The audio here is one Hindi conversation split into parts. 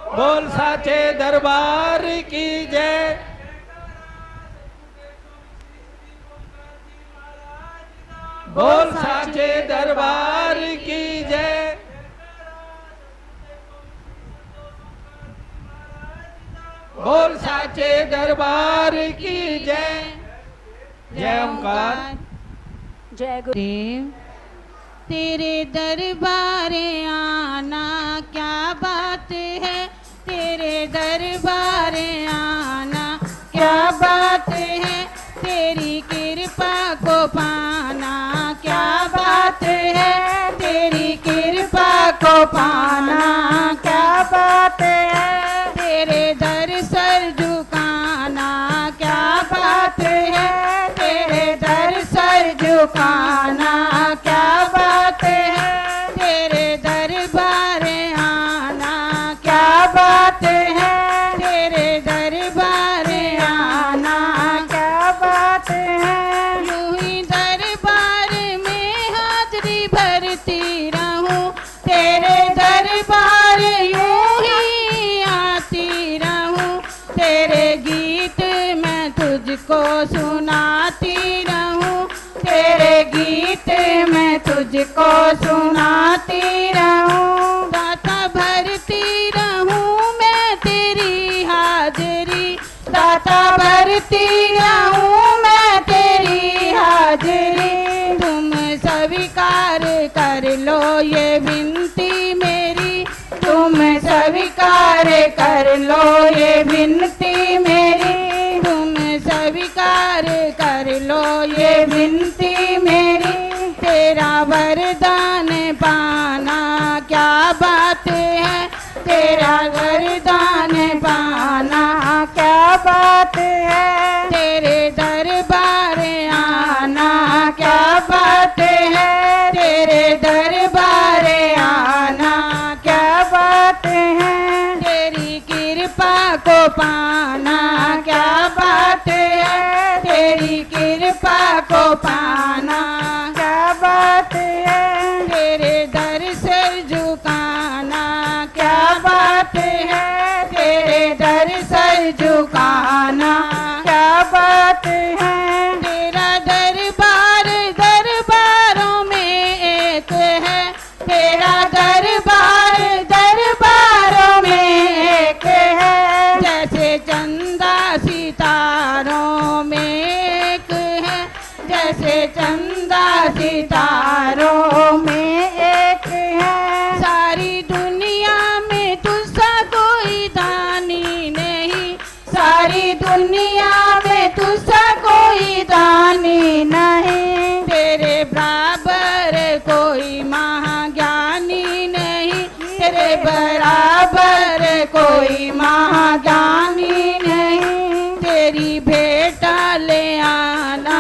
बोल साचे दरबार की जय। बोल साचे दरबार की जय। बोल साचे दरबार की जय। जय ओंकार। जय गुरुदेव। तेरे दरबारे आना क्या बात है, तेरे दरबारे आना क्या बात है, तेरी कृपा को पाना क्या बात है, तेरी कृपा को पाना क्या बात है, तेरे दर सर झुकाना क्या बात है, तेरे दर सर झुकाना क्या बात है, तेरे दरबार आना क्या बात है, तेरे दरबार आना क्या बात है। यूं ही दरबार में हाजरी भरती रहूं, तेरे दरबार यूं ही आती रहूं, तेरे गीत मैं तुझको सुनाती रहूं, तेरे गीत मैं तुझको सुनाती रहूं। दाता भरती रहूं मैं तेरी हाजरी, दाता भरती रहूं मैं तेरी हाजरी, तुम स्वीकार कर लो ये विनती मेरी, तुम स्वीकार कर लो ये विनती मेरी, तुम स्वीकार कर लो ये विनती मेरी, तेरा वरदान पाना क्या बात है, तेरा वरदान पाना क्या बात है, तेरे दरबार आना क्या बात है, तेरे दरबार आना क्या बात है, तेरी कृपा को पाना क्या बात है, तेरी कृपा को पाना क्या बात है, तेरे दर से झुकाना क्या बात है, तेरे दर से झुकाना क्या बात है, तेरा दरबार दरबारों में एक है, तेरा दरबार दरबारों में एक है, जैसे चंदा सितारों में एक है, जैसे चंदा सितारों में एक है, सारी दुनिया में तुझसा कोई दानी नहीं, सारी दुनिया में तुझसा कोई दानी नहीं, तेरे बराबर कोई महाज्ञानी नहीं, तेरे बराबर कोई महाज्ञानी नहीं, तेरी भेंटा ले आना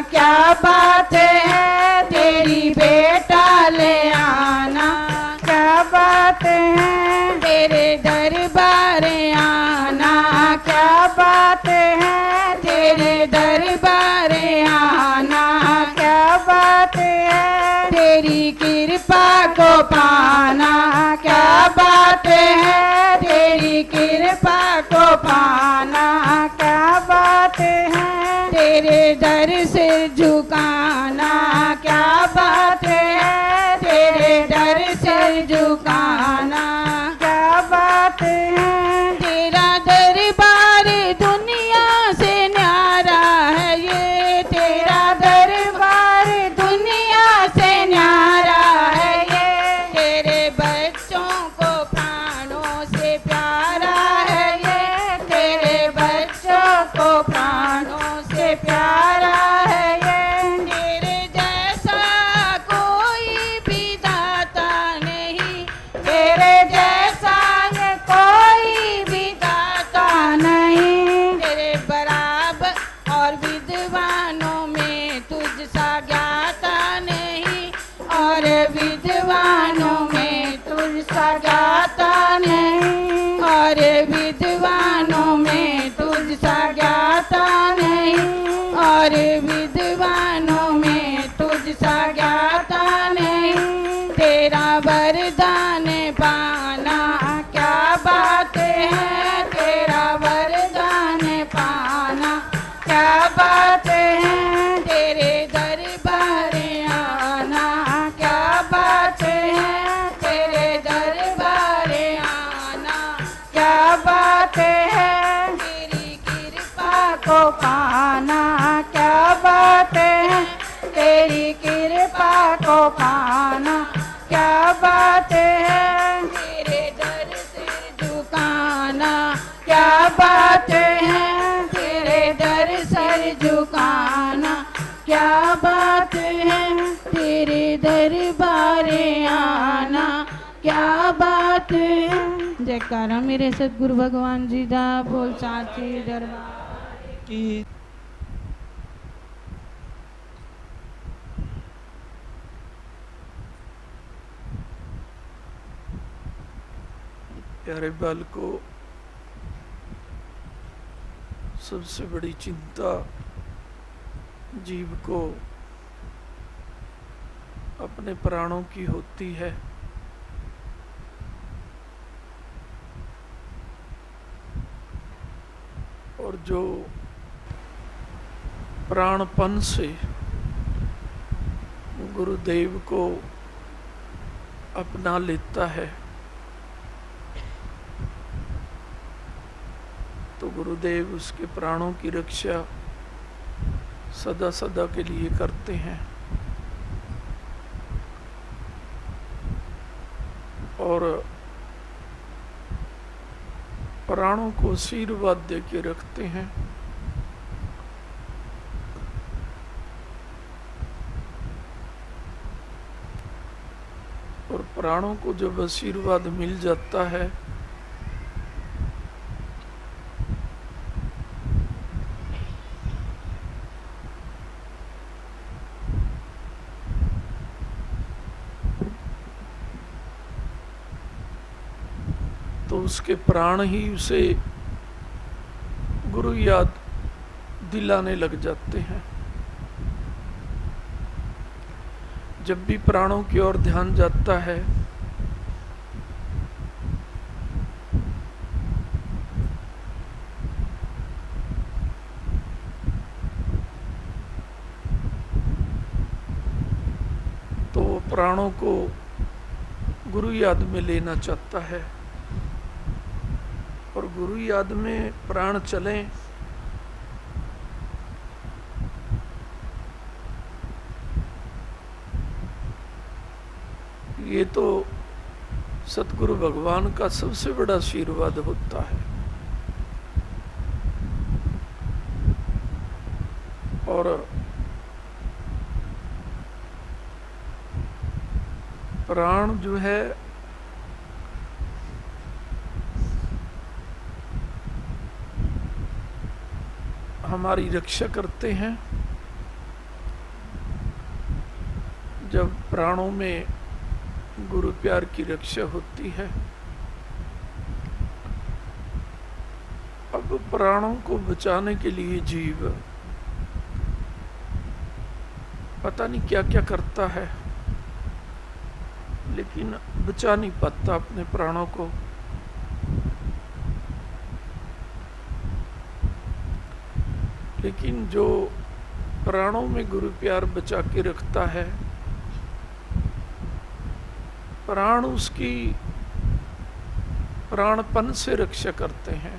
क्या बात है, तेरी भेंटा ले आना क्या बात है, तेरे दरबार आना क्या बात है, तेरे दरबार आना क्या बात है, तेरी कृपा को पाना क्या बात है, तेरी कृपा को पाना क्या बात है, तेरे दर से झुकाना क्या बात है, तेरे दर से झुकाना क्या बात है, तेरा दरबार दुनिया से न्यारा है ये, तेरा दरबार दुनिया से न्यारा है ये, तेरे बच्चों को प्राणों से प्यारा है ये, तेरे बच्चों को प्राणों से प्यारा है ये, तेरे जैसा कोई भी दाता नहीं, तेरे जैसा ये कोई भी दाता नहीं, तेरे बराबर और विद्वानों में तुझसा ज्ञाता नहीं, और विद्वानों में तुझसा ज्ञाता नहीं, और विद्वानों में तुझसा ज्ञाता नहीं, और विद्वानों में तुझसा ज्ञाता नहीं, तेरा वरदान पाना क्या बात खाना क्या बात है, तेरे दर सिर झुकाना क्या बात है, तेरे दर सिर झुकाना क्या बात है, तेरे दरबारे आना क्या बात है। जयकारा मेरे सतगुरु भगवान जी दा, बोल साची दरबार की। प्यारे बालकों, सबसे बड़ी चिंता जीव को अपने प्राणों की होती है। और जो प्राणपन से गुरुदेव को अपना लेता है तो गुरुदेव उसके प्राणों की रक्षा सदा सदा के लिए करते हैं और प्राणों को आशीर्वाद दे के रखते हैं। और प्राणों को जब आशीर्वाद मिल जाता है तो उसके प्राण ही उसे गुरु याद दिलाने लग जाते हैं। जब भी प्राणों की ओर ध्यान जाता है तो प्राणों को गुरु याद में लेना चाहता है और गुरु याद में प्राण चलें ये तो सतगुरु भगवान का सबसे बड़ा आशीर्वाद होता है। और प्राण जो है हमारी रक्षा करते हैं। जब प्राणों में गुरु प्यार की रक्षा होती है, अब प्राणों को बचाने के लिए जीव पता नहीं क्या क्या करता है, लेकिन बचा नहीं पाता अपने प्राणों को। लेकिन जो प्राणों में गुरु प्यार बचा के रखता है, प्राण उसकी प्राणपन से रक्षा करते हैं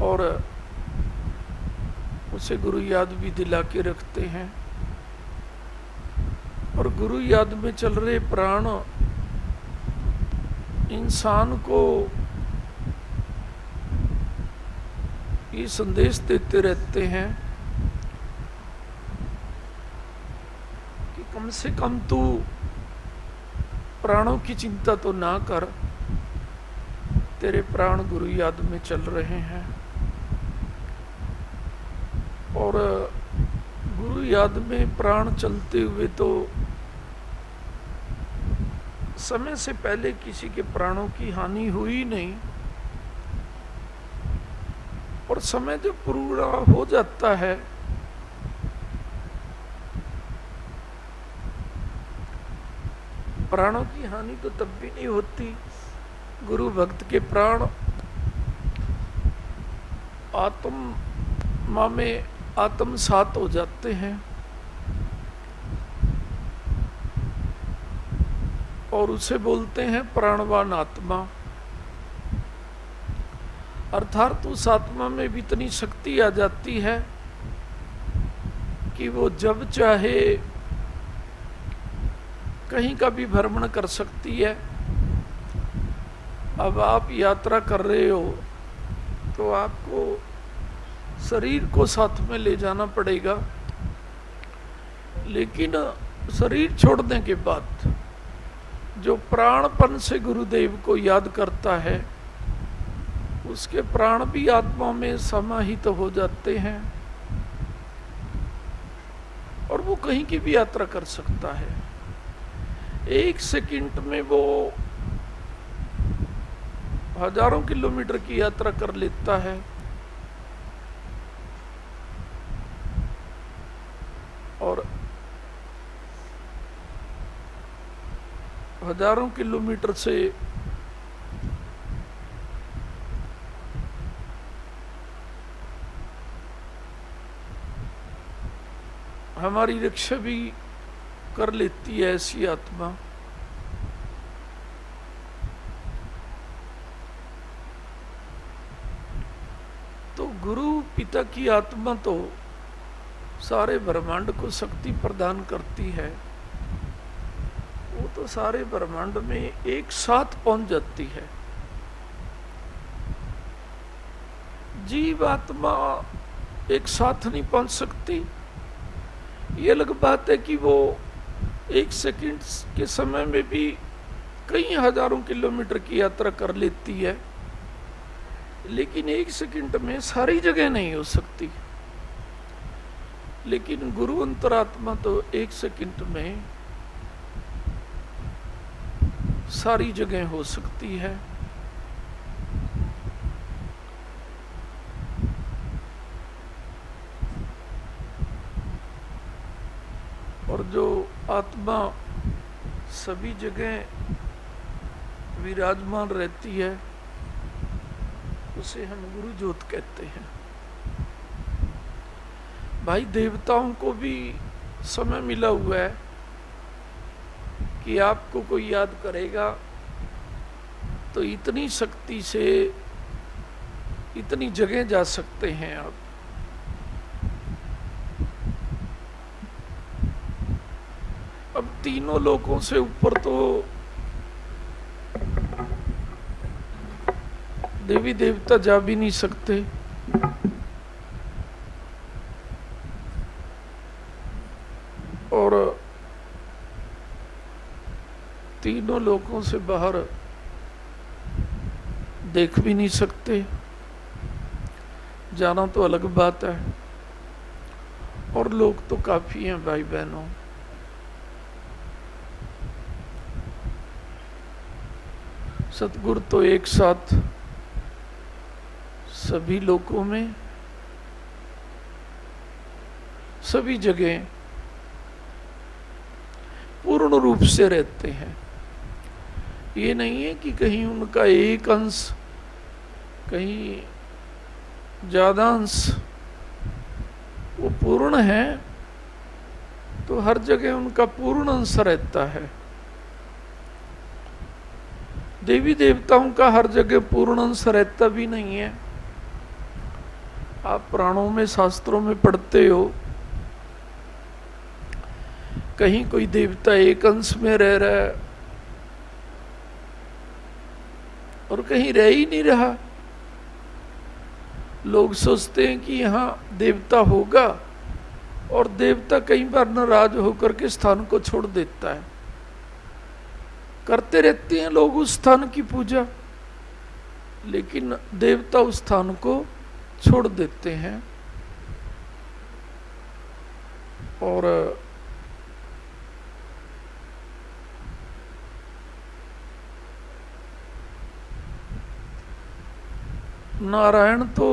और उसे गुरु याद भी दिला के रखते हैं। और गुरु याद में चल रहे प्राण इंसान को ये संदेश देते रहते हैं कि कम से कम तू प्राणों की चिंता तो ना कर, तेरे प्राण गुरु याद में चल रहे हैं। और गुरु याद में प्राण चलते हुए तो समय से पहले किसी के प्राणों की हानि हुई नहीं, और समय जब पूरा हो जाता है प्राणों की हानि तो तब भी नहीं होती। गुरु भक्त के प्राण आत्मा में आत्मसात हो जाते हैं और उसे बोलते हैं प्राणवान आत्मा। अर्थात उस आत्मा में भी इतनी शक्ति आ जाती है कि वो जब चाहे कहीं का भी भ्रमण कर सकती है। अब आप यात्रा कर रहे हो तो आपको शरीर को साथ में ले जाना पड़ेगा, लेकिन शरीर छोड़ने के बाद जो प्राणपन से गुरुदेव को याद करता है उसके प्राण भी आत्मा में समाहित हो जाते हैं और वो कहीं की भी यात्रा कर सकता है। 1 सेकंड में वो हजारों किलोमीटर की यात्रा कर लेता है। और हजारों किलोमीटर से हमारी रक्षा भी कर लेती है ऐसी आत्मा। तो गुरु पिता की आत्मा तो सारे ब्रह्मांड को शक्ति प्रदान करती है, वो तो सारे ब्रह्मांड में एक साथ पहुंच जाती है। जीव आत्मा एक साथ नहीं पहुंच सकती। ये अलग बात है कि वो 1 सेकंड के समय में भी कई हजारों किलोमीटर की यात्रा कर लेती है, लेकिन 1 सेकंड में सारी जगह नहीं हो सकती। लेकिन गुरु अंतरात्मा तो 1 सेकंड में सारी जगह हो सकती है। और जो आत्मा सभी जगह विराजमान रहती है उसे हम गुरु ज्योत कहते हैं। भाई देवताओं को भी समय मिला हुआ है कि आपको कोई याद करेगा तो इतनी शक्ति से इतनी जगह जा सकते हैं आप। अब तीनों लोकों से ऊपर तो देवी देवता जा भी नहीं सकते। और तीनों लोकों से बाहर देख भी नहीं सकते। जाना तो अलग बात है। और लोग तो काफी हैं भाई बहनों। सतगुरु तो एक साथ सभी लोकों में सभी जगह पूर्ण रूप से रहते हैं। ये नहीं है कि कहीं उनका एक अंश, कहीं ज्यादा अंश, वो पूर्ण है तो हर जगह उनका पूर्ण अंश रहता है। देवी देवताओं का हर जगह पूर्ण अंश रहता भी नहीं है। आप पुराणों में शास्त्रों में पढ़ते हो, कहीं कोई देवता एक अंश में रह रहा है और कहीं रह ही नहीं रहा। लोग सोचते हैं कि यहाँ देवता होगा और देवता कई बार नाराज होकर के स्थान को छोड़ देता है। करते रहते हैं लोग उस स्थान की पूजा, लेकिन देवता उस स्थान को छोड़ देते हैं। और नारायण तो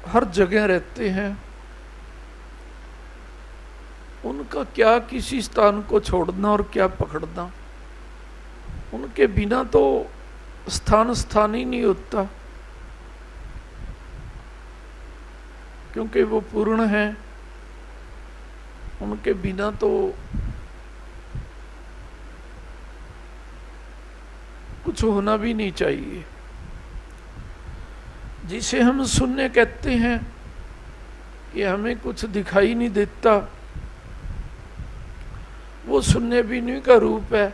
हर जगह रहते हैं। उनका क्या किसी स्थान को छोड़ना और क्या पकड़ना। उनके बिना तो स्थान स्थान ही नहीं होता, क्योंकि वो पूर्ण है। उनके बिना तो कुछ होना भी नहीं चाहिए। जिसे हम शून्य कहते हैं कि हमें कुछ दिखाई नहीं देता, वो शून्य बिनु का रूप है।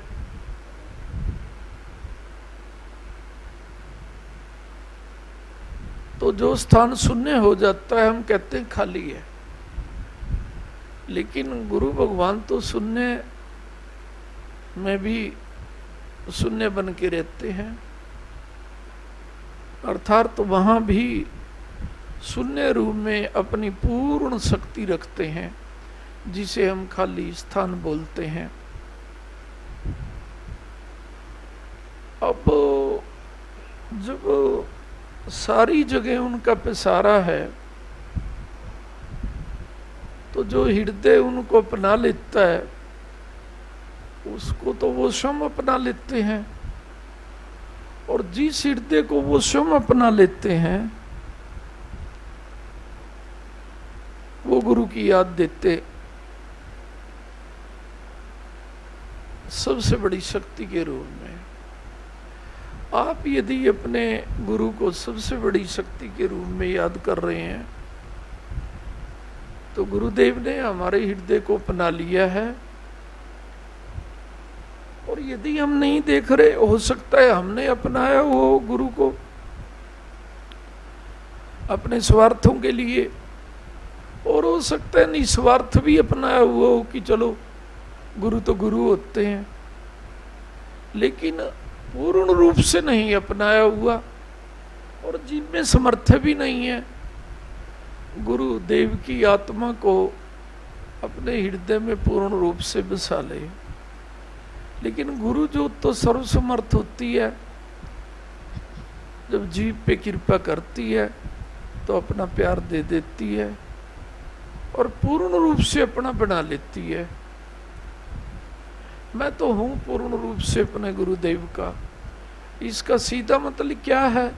तो जो स्थान शून्य हो जाता है हम कहते हैं खाली है, लेकिन गुरु भगवान तो शून्य में भी शून्य बन के रहते हैं, अर्थात तो वहां भी शून्य रूप में अपनी पूर्ण शक्ति रखते हैं, जिसे हम खाली स्थान बोलते हैं। अब जब सारी जगह उनका पसारा है, तो जो हृदय उनको अपना लेता है उसको तो वो स्वयं अपना लेते हैं, और जिस हृदय को वो स्वयं अपना लेते हैं वो गुरु की याद देते सबसे बड़ी शक्ति के रूप में। आप यदि अपने गुरु को सबसे बड़ी शक्ति के रूप में याद कर रहे हैं तो गुरुदेव ने हमारे हृदय को अपना लिया है। और यदि हम नहीं देख रहे, हो सकता है हमने अपनाया वो गुरु को अपने स्वार्थों के लिए, और हो सकता है निस्वार्थ भी अपनाया हुआ हो कि चलो गुरु तो गुरु होते हैं, लेकिन पूर्ण रूप से नहीं अपनाया हुआ, और जिनमें समर्थ भी नहीं है गुरुदेव की आत्मा को अपने हृदय में पूर्ण रूप से बसा ले। लेकिन गुरु जो तो सर्वसमर्थ होती है, जब जीव पे कृपा करती है तो अपना प्यार दे देती है और पूर्ण रूप से अपना बना लेती है। मैं तो हूं पूर्ण रूप से अपने गुरुदेव का। इसका सीधा मतलब क्या है?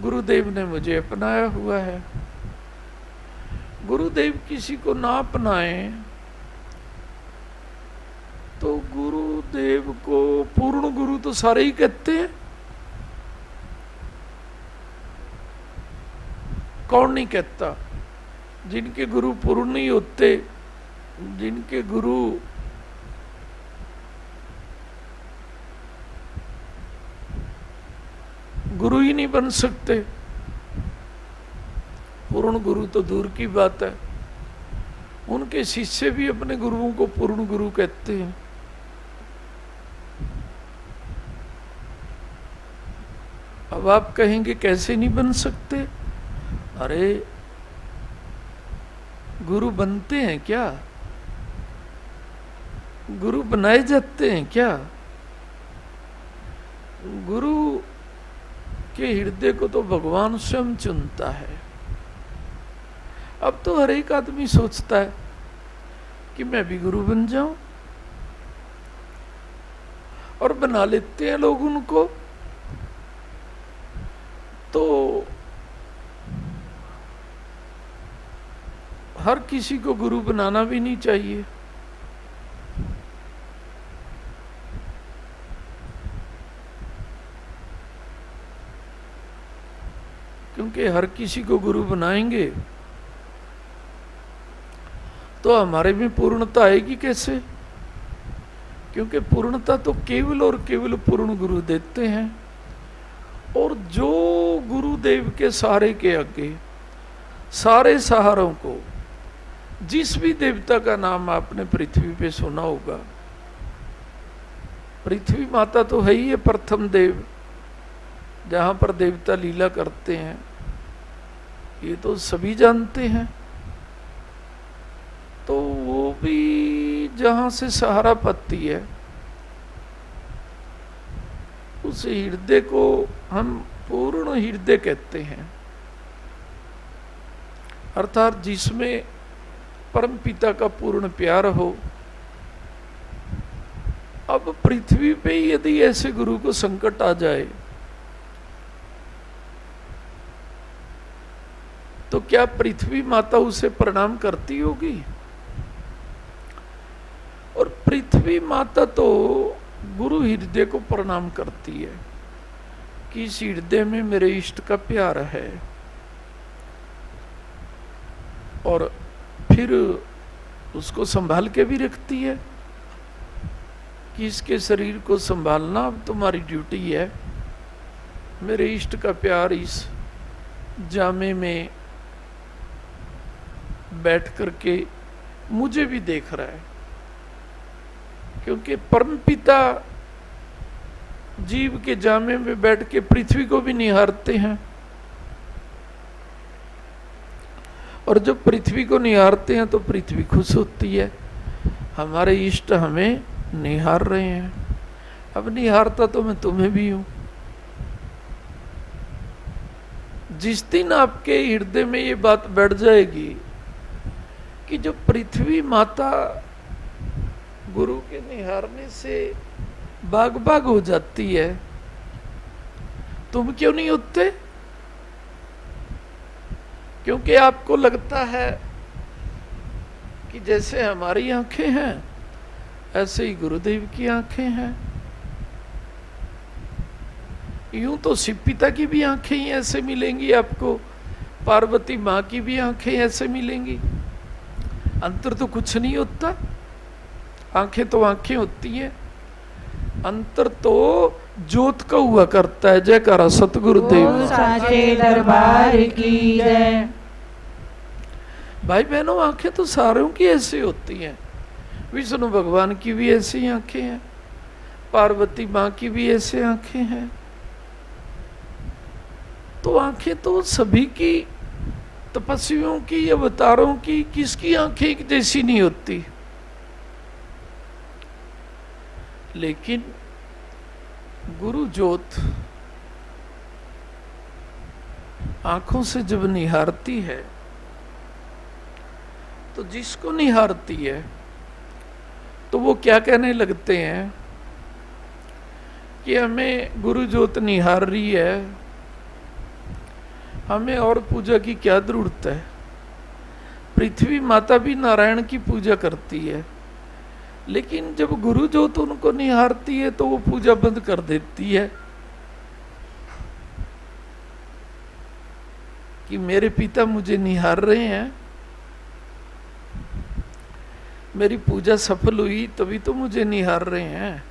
गुरुदेव ने मुझे अपनाया हुआ है। गुरुदेव किसी को ना अपनाए तो गुरुदेव को पूर्ण गुरु तो सारे ही कहते हैं। कौन नहीं कहता? जिनके गुरु पूर्ण नहीं होते, जिनके गुरु गुरु ही नहीं बन सकते, पूर्ण गुरु तो दूर की बात है, उनके शिष्य भी अपने गुरुओं को पूर्ण गुरु कहते हैं। अब आप कहेंगे कैसे नहीं बन सकते? अरे गुरु बनते हैं क्या? गुरु बनाए जाते हैं क्या? गुरु के हृदय को तो भगवान स्वयं चुनता है। अब तो हर एक आदमी सोचता है कि मैं भी गुरु बन जाऊं, और बना लेते हैं लोग उनको। तो हर किसी को गुरु बनाना भी नहीं चाहिए। क्योंकि हर किसी को गुरु बनाएंगे तो हमारे में पूर्णता आएगी कैसे? क्योंकि पूर्णता तो केवल और केवल पूर्ण गुरु देते हैं। और जो गुरुदेव के सहारे के आगे सारे सहारों को, जिस भी देवता का नाम आपने पृथ्वी पे सुना होगा, पृथ्वी माता तो है ही है प्रथम देव, जहां पर देवता लीला करते हैं, ये तो सभी जानते हैं। तो वो भी जहां से सहारा पाती है, उस हृदय को हम पूर्ण हृदय कहते हैं, अर्थात जिसमें परम पिता का पूर्ण प्यार हो। अब पृथ्वी पे यदि ऐसे गुरु को संकट आ जाए तो क्या पृथ्वी माता उसे प्रणाम करती होगी? और पृथ्वी माता तो गुरु हृदय को प्रणाम करती है कि इस हृदय में मेरे इष्ट का प्यार है। और फिर उसको संभाल के भी रखती है कि इसके शरीर को संभालना अब तुम्हारी ड्यूटी है। मेरे इष्ट का प्यार इस जामे में बैठ करके मुझे भी देख रहा है, क्योंकि परमपिता जीव के जामे में बैठ के पृथ्वी को भी निहारते हैं, और जब पृथ्वी को निहारते हैं तो पृथ्वी खुश होती है, हमारे इष्ट हमें निहार रहे हैं। अब निहारता तो मैं तुम्हें भी हूं। जिस दिन आपके हृदय में ये बात बैठ जाएगी कि जो पृथ्वी माता गुरु के निहारने से बाग बाग हो जाती है, तुम क्यों नहीं उठते? क्योंकि आपको लगता है कि जैसे हमारी आंखें हैं ऐसे ही गुरुदेव की आंखें हैं। यूं तो शिव पिता की भी आंखें ही ऐसे मिलेंगी आपको, पार्वती माँ की भी आंखें ऐसे मिलेंगी, अंतर तो कुछ नहीं होता। आंखें तो आंखें होती हैं, अंतर तो ज्योत का हुआ करता है। जयकारा सतगुरुदेव साचे दरबार की जय। भाई बहनों, आंखें तो सारों की ऐसी होती हैं। विष्णु भगवान की भी ऐसी आंखें हैं, पार्वती माँ की भी ऐसी आंखें हैं। तो आंखें तो सभी की, तपस्वियों की, अवतारों की, किसकी आंखें एक जैसी नहीं होती। लेकिन गुरु ज्योत आंखों से जब निहारती है तो जिसको निहारती है तो वो क्या कहने लगते हैं कि हमें गुरु ज्योत निहार रही है, हमें और पूजा की क्या जरूरत है। पृथ्वी माता भी नारायण की पूजा करती है, लेकिन जब गुरु ज्योत उनको निहारती है तो वो पूजा बंद कर देती है कि मेरे पिता मुझे निहार रहे हैं, मेरी पूजा सफल हुई तभी तो मुझे निहार रहे हैं।